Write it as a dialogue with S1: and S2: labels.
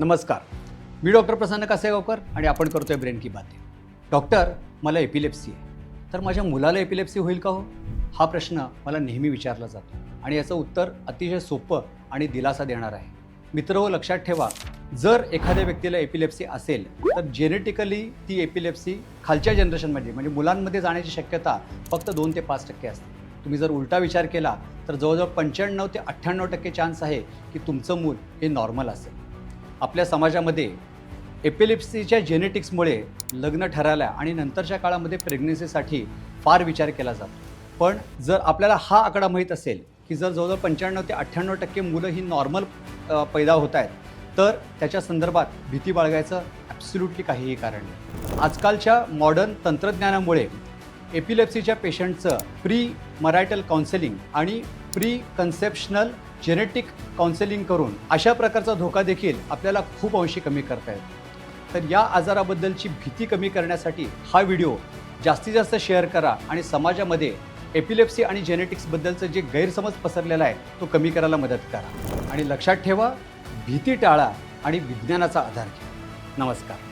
S1: नमस्कार, मी डॉक्टर प्रसन्न कासेगावकर आणि आपण करतोय ब्रेन की बातें. डॉक्टर, मला एपिलेप्सी आहे, तर माझ्या मुलाला एपिलेप्सी होईल का हो? हा प्रश्न मला नेहमी विचारला जातो आणि याचं उत्तर अतिशय सोपं आणि दिलासा देणार आहे. मित्रहो, लक्षात ठेवा, जर एखाद्या व्यक्तीला एपिलेप्सी असेल तर जेनेटिकली ती एपिलेप्सी खालच्या जनरेशनमध्ये म्हणजे मुलांमध्ये जाण्याची शक्यता फक्त 2 ते 5% असते. तुम्ही जर उलटा विचार केला तर जवळजवळ 95 ते 98% चान्स आहे की तुमचं मूल हे नॉर्मल असेल. आपल्या समाजामध्ये एपिलेप्सीच्या जेनेटिक्समुळे लग्न ठरायला आणि नंतरच्या काळामध्ये प्रेग्नन्सीसाठी फार विचार केला जातो. पण जर आपल्याला हा आकडा माहीत असेल की जर जवळजवळ 95 ते 98% मुलं ही नॉर्मल पैदा होत आहेत, तर त्याच्या संदर्भात भीती बाळगायचं ॲब्सोल्युटली काहीही कारण नाही. आजकालच्या मॉडर्न तंत्रज्ञानामुळे एपिलेप्सीच्या पेशंटचं प्री मरायटल काउन्सेलिंग आणि प्री कन्सेप्शनल जेनेटिक काउन्सेलिंग करून अशा प्रकारचा धोका देखील आपल्याला खूप अंशी कमी करता येतो. तर या आजाराबद्दलची भीती कमी करण्यासाठी हा व्हिडिओ जास्तीत जास्त शेअर करा आणि समाजामध्ये एपिलेप्सी आणि जेनेटिक्सबद्दलचं जे गैरसमज पसरलेला आहे तो कमी करायला मदत करा. आणि लक्षात ठेवा, भीती टाळा आणि विज्ञानाचा आधार घ्या. नमस्कार.